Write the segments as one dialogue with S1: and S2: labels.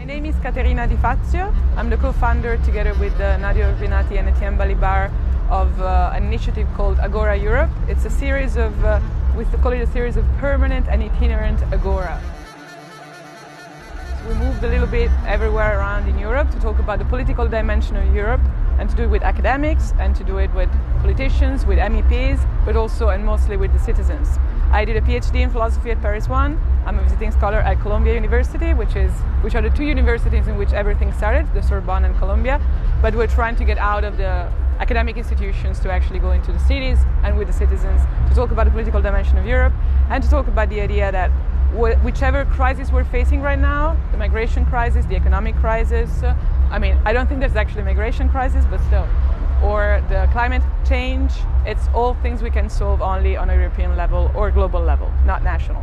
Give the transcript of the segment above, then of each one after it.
S1: name is Caterina di Fazio. I'm the co-founder, together with Nadia Urbinati and Etienne Balibar, of an initiative called Agora Europe. It's a series of, we call it a series of permanent and itinerant Agora. We moved a little bit everywhere around in Europe to talk about the political dimension of Europe, and to do it with academics, and to do it with politicians, with MEPs, but also and mostly with the citizens. I did a PhD in philosophy at Paris 1. I'm a visiting scholar at Columbia University, which are the two universities in which everything started, the Sorbonne and Columbia. But we're trying to get out of the academic institutions to actually go into the cities and with the citizens to talk about the political dimension of Europe, and to talk about the idea that whichever crisis we're facing right now, the migration crisis, the economic crisis, I don't think there's actually a migration crisis, but still, or the climate change, it's all things we can solve only on a European level or global level, not national.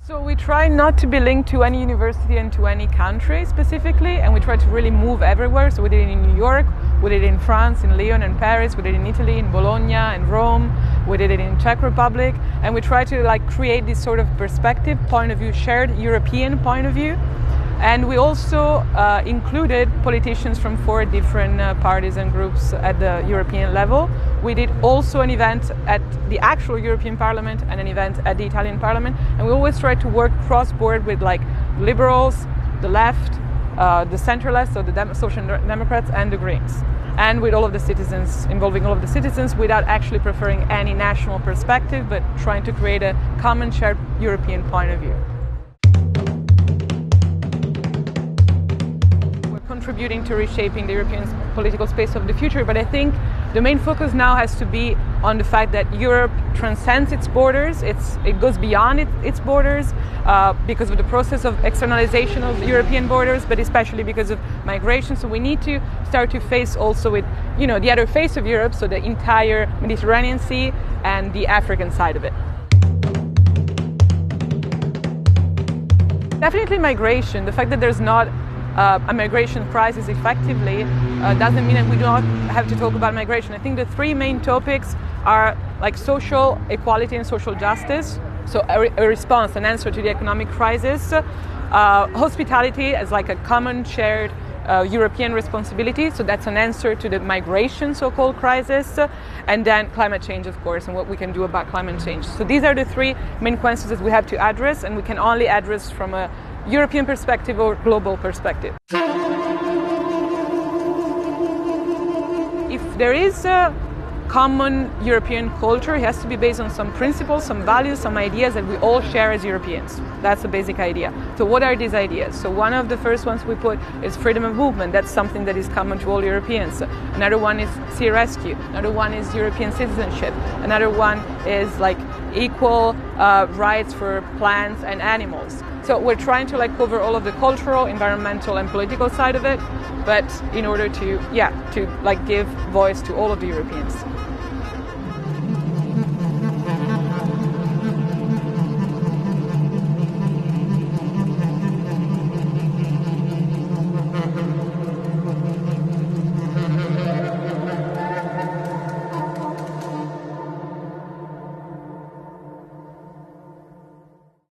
S1: So we try not to be linked to any university and to any country specifically, and we try to really move everywhere. So we did it in New York, we did it in France, in Lyon and Paris, we did it in Italy, in Bologna and Rome, we did it in Czech Republic, and we try to create this sort of perspective, point of view, shared European point of view. And we also included politicians from 4 different parties and groups at the European level. We did also an event at the actual European Parliament and an event at the Italian Parliament. And we always try to work cross-board with liberals, the left, the center-left, so the Social Democrats and the Greens. And with all of the citizens, involving all of the citizens without actually preferring any national perspective, but trying to create a common shared European point of view. Contributing to reshaping the European political space of the future, but I think the main focus now has to be on the fact that Europe transcends its borders, it goes beyond its borders because of the process of externalization of European borders, but especially because of migration. So we need to start to face also with, the other face of Europe, so the entire Mediterranean Sea and the African side of it. Definitely migration. The fact that there's not a migration crisis effectively doesn't mean that we do not have to talk about migration. I think the 3 main topics are social equality and social justice, so a response, an answer to the economic crisis, hospitality as a common shared European responsibility, so that's an answer to the migration so-called crisis, and then climate change, of course, and what we can do about climate change. So these are the 3 main questions that we have to address, and we can only address from a European perspective or global perspective. If there is a common European culture, it has to be based on some principles, some values, some ideas that we all share as Europeans. That's the basic idea. So what are these ideas? So one of the first ones we put is freedom of movement. That's something that is common to all Europeans. Another one is sea rescue. Another one is European citizenship. Another one is equal rights for plants and animals. So we're trying to cover all of the cultural, environmental and political side of it, but in order to give voice to all of the Europeans.